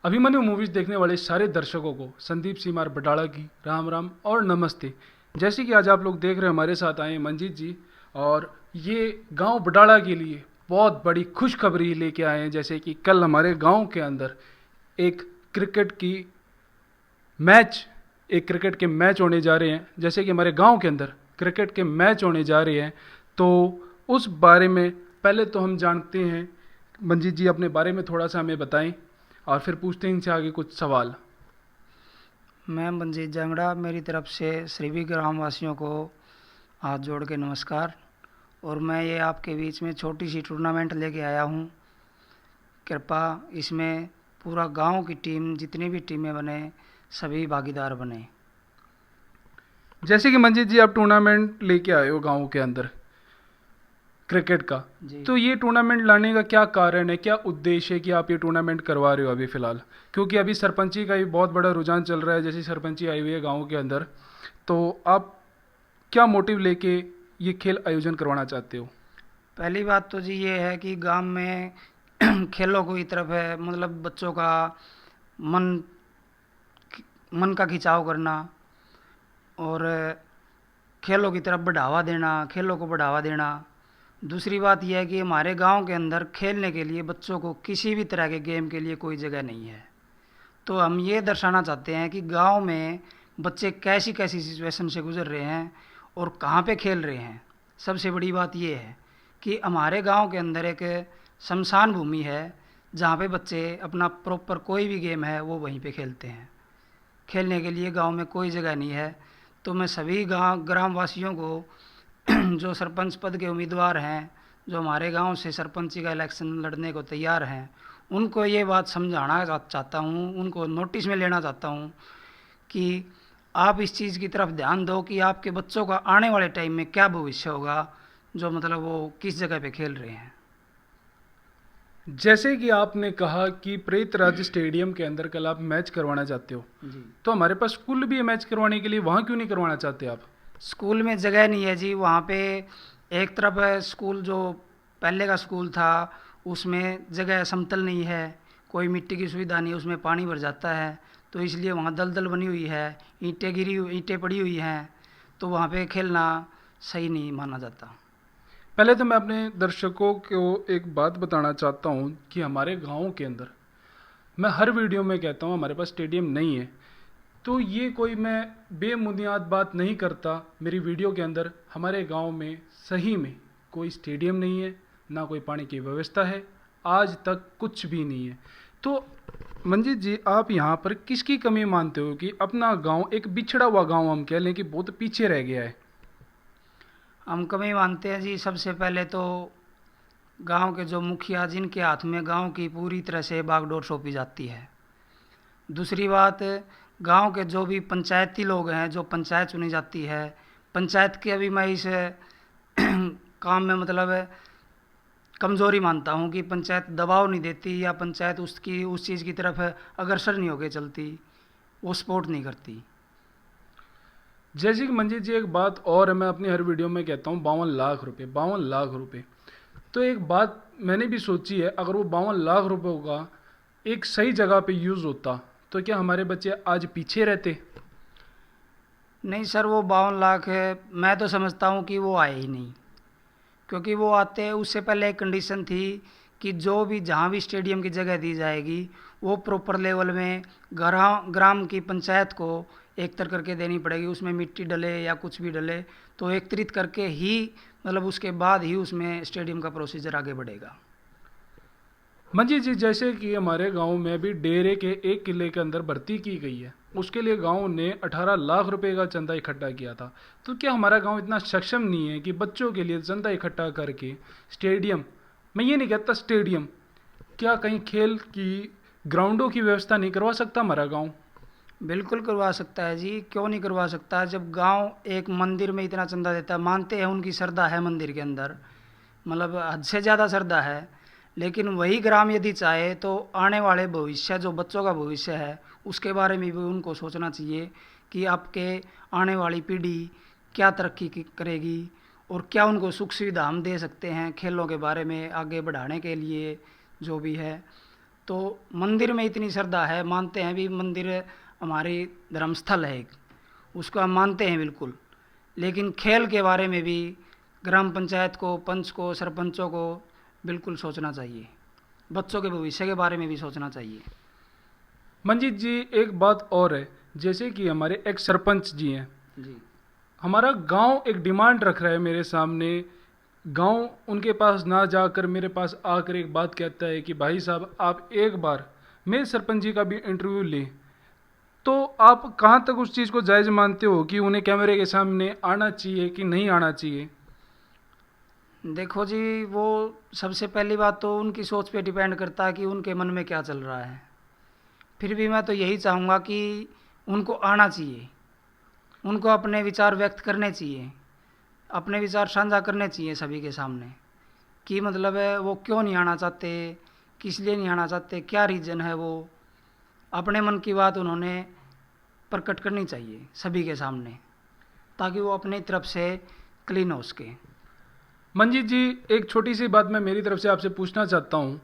Abhimanyu movies देखने वाले सारे दर्शकों को संदीप सीमार बटाला की राम राम और नमस्ते। जैसे कि आज आप लोग देख रहे हैं, हमारे साथ आए हैं मंजीत जी और ये गांव बटाला के लिए बहुत बड़ी खुशखबरी लेके आए हैं। जैसे कि कल हमारे गांव के अंदर एक क्रिकेट की मैच एक क्रिकेट के मैच होने जा रहे हैं। जैसे कि हमारे गांव के अंदर क्रिकेट के मैच होने जा रहे हैं, तो उस बारे में पहले तो हम जानते हैं। मंजीत जी अपने बारे में थोड़ा सा हमें बताएं और फिर पूछते हैं इनसे आगे कुछ सवाल। मैं मंजीत जांगड़ा, मेरी तरफ से सभी ग्रामवासियों को हाथ जोड़ के नमस्कार। और मैं ये आपके बीच में छोटी सी टूर्नामेंट लेके आया हूँ। कृपा इसमें पूरा गांव की टीम, जितनी भी टीमें बने, सभी भागीदार बने। जैसे कि मंजीत जी आप टूर्नामेंट लेके आए हो गांव के अंदर क्रिकेट का, जी। तो ये टूर्नामेंट लाने का क्या कारण है, क्या उद्देश्य है कि आप ये टूर्नामेंट करवा रहे हो अभी फ़िलहाल? क्योंकि अभी सरपंची का भी बहुत बड़ा रुझान चल रहा है, जैसे सरपंची आई हुई है गांव के अंदर। तो आप क्या मोटिव लेके ये खेल आयोजन करवाना चाहते हो? पहली बात तो जी ये है कि गांव में खेलों की तरफ है, मतलब बच्चों का मन मन का खिंचाव करना और खेलों की तरफ बढ़ावा देना, खेलों को बढ़ावा देना। दूसरी बात यह है कि हमारे गांव के अंदर खेलने के लिए बच्चों को किसी भी तरह के गेम के लिए कोई जगह नहीं है। तो हम ये दर्शाना चाहते हैं कि गांव में बच्चे कैसी कैसी सिचुएशन से गुजर रहे हैं और कहाँ पे खेल रहे हैं। सबसे बड़ी बात ये है कि हमारे गांव के अंदर एक शमशान भूमि है, जहाँ पे बच्चे अपना प्रॉपर कोई भी गेम है वो वहीं पे खेलते हैं। खेलने के लिए गांव में कोई जगह नहीं है। तो मैं सभी गांव ग्रामवासियों को जो सरपंच पद के उम्मीदवार हैं, जो हमारे गांव से सरपंची का इलेक्शन लड़ने को तैयार हैं, उनको ये बात समझाना चाहता हूँ, उनको नोटिस में लेना चाहता हूँ कि आप इस चीज़ की तरफ ध्यान दो कि आपके बच्चों का आने वाले टाइम में क्या भविष्य होगा, जो मतलब वो किस जगह पे खेल रहे हैं। जैसे कि आपने कहा कि प्रेत राज स्टेडियम के अंदर कल आप मैच करवाना चाहते हो, जी। तो हमारे पास स्कूल भी है मैच करवाने के लिए, वहाँ क्यों नहीं करवाना चाहते आप? स्कूल में जगह नहीं है जी। वहाँ पे एक तरफ है स्कूल, जो पहले का स्कूल था, उसमें जगह समतल नहीं है, कोई मिट्टी की सुविधा नहीं, उसमें पानी भर जाता है। तो इसलिए वहाँ दलदल बनी हुई है, ईंटें पड़ी हुई हैं। तो वहाँ पे खेलना सही नहीं माना जाता। पहले तो मैं अपने दर्शकों को एक बात बताना चाहता हूँ कि हमारे गांव के अंदर मैं हर वीडियो में कहता हूँ हमारे पास स्टेडियम नहीं है। तो ये कोई मैं बेबुनियाद बात नहीं करता। मेरी वीडियो के अंदर हमारे गांव में सही में कोई स्टेडियम नहीं है, ना कोई पानी की व्यवस्था है, आज तक कुछ भी नहीं है। तो मंजीत जी आप यहाँ पर किसकी कमी मानते हो कि अपना गांव एक बिछड़ा हुआ गांव हम कह लें कि बहुत पीछे रह गया है? हम कमी मानते हैं जी। सबसे पहले तो गांव के जो मुखिया, जिनके हाथ में गांव की पूरी तरह से बागडोर सौंपी जाती है। दूसरी बात, गांव के जो भी पंचायती लोग हैं, जो पंचायत चुनी जाती है, पंचायत के अभी मैं इस काम में मतलब कमज़ोरी मानता हूँ कि पंचायत दबाव नहीं देती, या पंचायत उसकी उस चीज़ की तरफ अग्रसर नहीं होके चलती, वो सपोर्ट नहीं करती। जैसे कि मंजीत जी एक बात और है, मैं अपनी हर वीडियो में कहता हूँ 52 लाख रुपए, 52 लाख रुपए। तो एक बात मैंने भी सोची है, अगर वो 52 लाख रुपए का एक सही जगह पे यूज़ होता तो क्या हमारे बच्चे आज पीछे रहते? नहीं सर, वो 52 लाख है, मैं तो समझता हूँ कि वो आए ही नहीं। क्योंकि वो आते हैं, उससे पहले एक कंडीशन थी कि जो भी जहाँ भी स्टेडियम की जगह दी जाएगी, वो प्रॉपर लेवल में ग्राम की पंचायत को एकत्र करके देनी पड़ेगी। उसमें मिट्टी डले या कुछ भी डले, तो एकत्रित करके ही, मतलब उसके बाद ही उसमें स्टेडियम का प्रोसीजर आगे बढ़ेगा। मंजीत जी जैसे कि हमारे गांव में अभी डेरे के एक किले के अंदर भर्ती की गई है, उसके लिए गांव ने 18 लाख रुपए का चंदा इकट्ठा किया था। तो क्या हमारा गांव इतना सक्षम नहीं है कि बच्चों के लिए चंदा इकट्ठा करके स्टेडियम, मैं ये नहीं कहता स्टेडियम, क्या कहीं खेल की ग्राउंडों की व्यवस्था नहीं करवा सकता हमारा गांव? बिल्कुल करवा सकता है जी, क्यों नहीं करवा सकता। जब गांव एक मंदिर में इतना चंदा देता है, मानते हैं उनकी श्रद्धा है मंदिर के अंदर, मतलब हद से ज़्यादा श्रद्धा है, लेकिन वही ग्राम यदि चाहे तो आने वाले भविष्य, जो बच्चों का भविष्य है, उसके बारे में भी उनको सोचना चाहिए कि आपके आने वाली पीढ़ी क्या तरक्की करेगी और क्या उनको सुख सुविधा हम दे सकते हैं खेलों के बारे में आगे बढ़ाने के लिए, जो भी है। तो मंदिर में इतनी श्रद्धा है, मानते हैं भी मंदिर हमारी धर्मस्थल है एक, उसको हम मानते हैं बिल्कुल। लेकिन खेल के बारे में भी ग्राम पंचायत को, पंच को, सरपंचों को बिल्कुल सोचना चाहिए। बच्चों के भविष्य के बारे में भी सोचना चाहिए। मंजीत जी, एक बात और है, जैसे कि हमारे एक सरपंच जी हैं, जी हमारा गांव एक डिमांड रख रहा है मेरे सामने। गांव उनके पास ना जाकर मेरे पास आकर एक बात कहता है कि भाई साहब, आप एक बार मेरे सरपंच जी का भी इंटरव्यू लें। तो आप कहाँ तक उस चीज़ को जायज़ मानते हो कि उन्हें कैमरे के सामने आना चाहिए कि नहीं आना चाहिए? देखो जी, वो सबसे पहली बात तो उनकी सोच पे डिपेंड करता है कि उनके मन में क्या चल रहा है। फिर भी मैं तो यही चाहूँगा कि उनको आना चाहिए, उनको अपने विचार व्यक्त करने चाहिए, अपने विचार साझा करने चाहिए सभी के सामने कि मतलब है वो क्यों नहीं आना चाहते, किस लिए नहीं आना चाहते, क्या रीज़न है। वो अपने मन की बात उन्होंने प्रकट करनी चाहिए सभी के सामने, ताकि वो अपनी तरफ से क्लीन हो सके। मंजीत जी, एक छोटी सी बात मैं मेरी तरफ से आपसे पूछना चाहता हूँ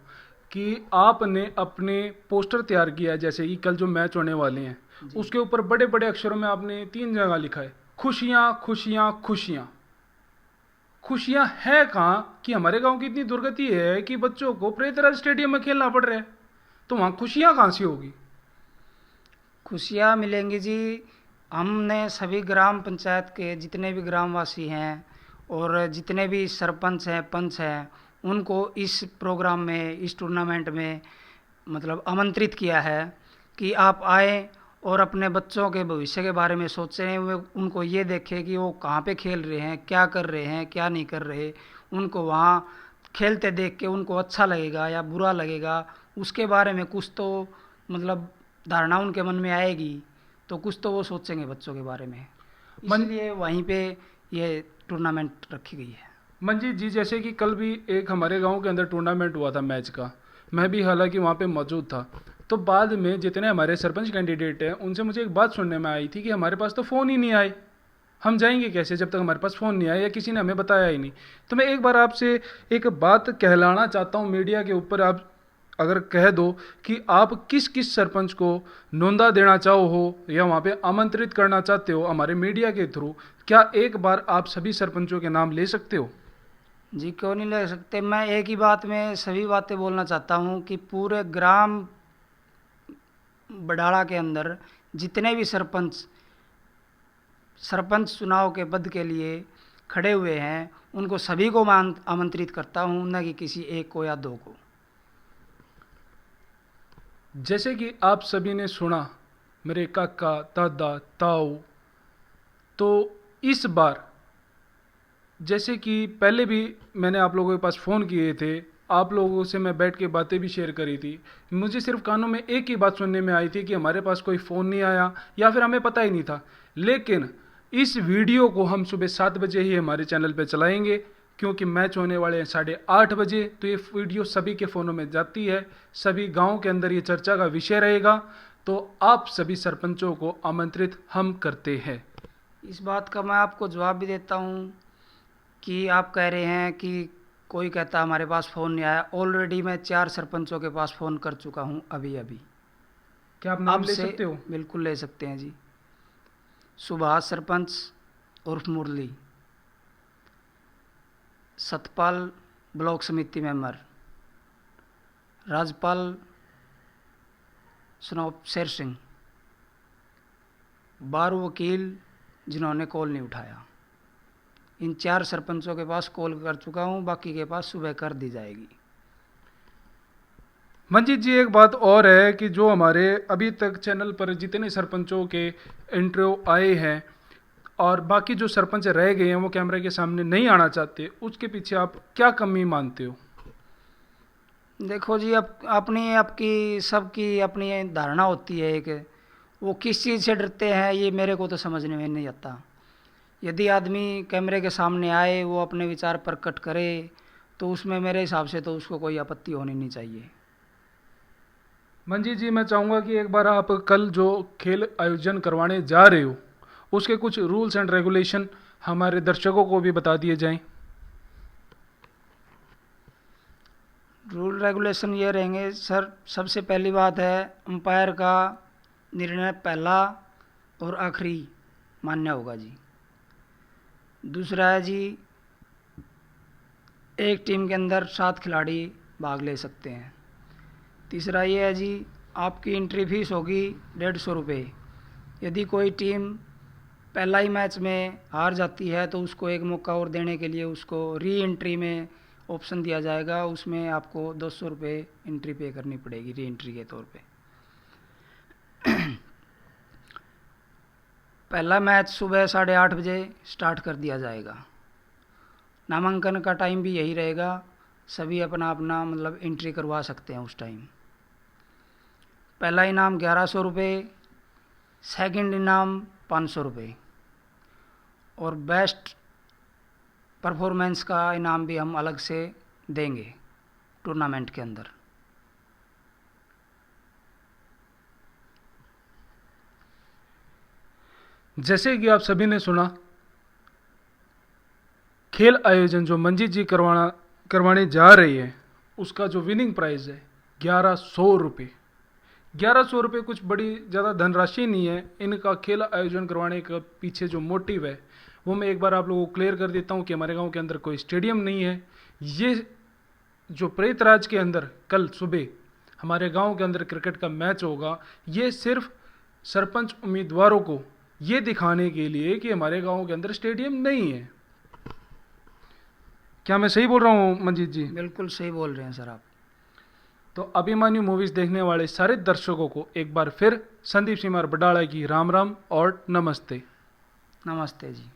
कि आपने अपने पोस्टर तैयार किया है, जैसे कि कल जो मैच होने वाले हैं, उसके ऊपर बड़े बड़े अक्षरों में आपने 3 जगह लिखा है, खुशियाँ खुशियाँ खुशियाँ। खुशियाँ है कहाँ कि हमारे गांव की इतनी दुर्गति है कि बच्चों को प्रेतराज स्टेडियम में खेलना पड़ रहा है, तो वहाँ खुशियाँ कहाँ से होगी? खुशियाँ मिलेंगी जी। हमने सभी ग्राम पंचायत के जितने भी ग्रामवासी हैं और जितने भी सरपंच हैं, पंच हैं, उनको इस प्रोग्राम में, इस टूर्नामेंट में मतलब आमंत्रित किया है कि आप आए और अपने बच्चों के भविष्य के बारे में सोचें। वे उनको ये देखें कि वो कहाँ पे खेल रहे हैं, क्या कर रहे हैं, क्या नहीं कर रहे। उनको वहाँ खेलते देख के उनको अच्छा लगेगा या बुरा लगेगा, उसके बारे में कुछ तो मतलब धारणा उनके मन में आएगी, तो कुछ तो वो सोचेंगे बच्चों के बारे में। मन इसलिए वहीं पे ये टूर्नामेंट रखी गई है। मंजीत जी, जैसे कि कल भी एक हमारे गांव के अंदर टूर्नामेंट हुआ था मैच का, मैं भी हालांकि वहां पे मौजूद था। तो बाद में जितने हमारे सरपंच कैंडिडेट हैं उनसे मुझे एक बात सुनने में आई थी कि हमारे पास तो फ़ोन ही नहीं आए, हम जाएंगे कैसे जब तक हमारे पास फ़ोन नहीं आया या किसी ने हमें बताया ही नहीं। तो मैं एक बार आपसे एक बात कहलाना चाहता हूँ मीडिया के ऊपर, आप अगर कह दो कि आप किस किस सरपंच को नोंदा देना चाहो हो या वहाँ पे आमंत्रित करना चाहते हो हमारे मीडिया के थ्रू, क्या एक बार आप सभी सरपंचों के नाम ले सकते हो? जी क्यों नहीं ले सकते। मैं एक ही बात में सभी बातें बोलना चाहता हूँ कि पूरे ग्राम बडाड़ा के अंदर जितने भी सरपंच सरपंच चुनाव के पद के लिए खड़े हुए हैं, उनको सभी को मैं आमंत्रित करता हूँ, न कि किसी एक को या दो को। जैसे कि आप सभी ने सुना, मेरे काका, दादा, ताऊ, तो इस बार जैसे कि पहले भी मैंने आप लोगों के पास फ़ोन किए थे, आप लोगों से मैं बैठ के बातें भी शेयर करी थी, मुझे सिर्फ कानों में एक ही बात सुनने में आई थी कि हमारे पास कोई फ़ोन नहीं आया या फिर हमें पता ही नहीं था। लेकिन इस वीडियो को हम सुबह 7 बजे ही हमारे चैनल पे चलाएंगे, क्योंकि मैच होने वाले हैं 8:30 बजे, तो ये वीडियो सभी के फ़ोनों में जाती है, सभी गाँव के अंदर ये चर्चा का विषय रहेगा। तो आप सभी सरपंचों को आमंत्रित हम करते हैं। इस बात का मैं आपको जवाब भी देता हूँ कि आप कह रहे हैं कि कोई कहता हमारे पास फ़ोन नहीं आया। ऑलरेडी मैं 4 सरपंचों के पास फ़ोन कर चुका हूँ अभी अभी। क्या आप नाम अब ले से सकते हो? बिल्कुल ले सकते हैं जी। सुभाष सरपंच उर्फ मुरली, सतपाल ब्लॉक समिति मेंबर, राजपाल सनौप शेर सिंह, बारू वकील जिन्होंने कॉल नहीं उठाया। इन 4 सरपंचों के पास कॉल कर चुका हूँ, बाकी के पास सुबह कर दी जाएगी। मंजीत जी, एक बात और है कि जो हमारे अभी तक चैनल पर जितने सरपंचों के इंटरव्यू आए हैं और बाकी जो सरपंच रह गए हैं वो कैमरे के सामने नहीं आना चाहते, उसके पीछे आप क्या कमी मानते हो? देखो जी, अब अपनी आपकी सबकी अपनी धारणा होती है एक, वो किस चीज़ से डरते हैं ये मेरे को तो समझने में नहीं आता। यदि आदमी कैमरे के सामने आए, वो अपने विचार प्रकट करे, तो उसमें मेरे हिसाब से तो उसको कोई आपत्ति होनी नहीं चाहिए। मंजीत जी, मैं चाहूँगा कि एक बार आप कल जो खेल आयोजन करवाने जा रहे हो उसके कुछ रूल्स एंड रेगुलेशन हमारे दर्शकों को भी बता दिए जाएं। रूल रेगुलेशन ये रहेंगे सर, सबसे पहली बात है अंपायर का निर्णय पहला और आखिरी मान्य होगा जी। दूसरा है जी, एक टीम के अंदर 7 खिलाड़ी भाग ले सकते हैं। तीसरा ये है जी, आपकी एंट्री फीस होगी 150 रुपये। यदि कोई टीम पहला ही मैच में हार जाती है तो उसको एक मौका और देने के लिए उसको री एंट्री में ऑप्शन दिया जाएगा, उसमें आपको 200 रुपये एंट्री पे करनी पड़ेगी री एंट्री के तौर पे। पहला मैच सुबह 8:30 बजे स्टार्ट कर दिया जाएगा। नामांकन का टाइम भी यही रहेगा, सभी अपना अपना मतलब एंट्री करवा सकते हैं उस टाइम। पहला इनाम 1100 रुपये, सेकंड इनाम 500 रुपये और बेस्ट परफॉर्मेंस का इनाम भी हम अलग से देंगे टूर्नामेंट के अंदर। जैसे कि आप सभी ने सुना, खेल आयोजन जो मंजीत जी करवाने जा रही है उसका जो विनिंग प्राइज है 1100 रुपये। 1100 रुपये कुछ बड़ी ज़्यादा धनराशि नहीं है। इनका खेल आयोजन करवाने का पीछे जो मोटिव है वो मैं एक बार आप लोगों को क्लियर कर देता हूँ कि हमारे गांव के अंदर कोई स्टेडियम नहीं है। ये जो प्रेतराज के अंदर कल सुबह हमारे गांव के अंदर क्रिकेट का मैच होगा, ये सिर्फ सरपंच उम्मीदवारों को ये दिखाने के लिए कि हमारे गांव के अंदर स्टेडियम नहीं है। क्या मैं सही बोल रहा हूँ मंजीत जी? बिल्कुल सही बोल रहे हैं सर आप। तो अभिमान्यु मूवीज देखने वाले सारे दर्शकों को एक बार फिर संदीप सीमार बडाला की राम राम और नमस्ते। नमस्ते जी।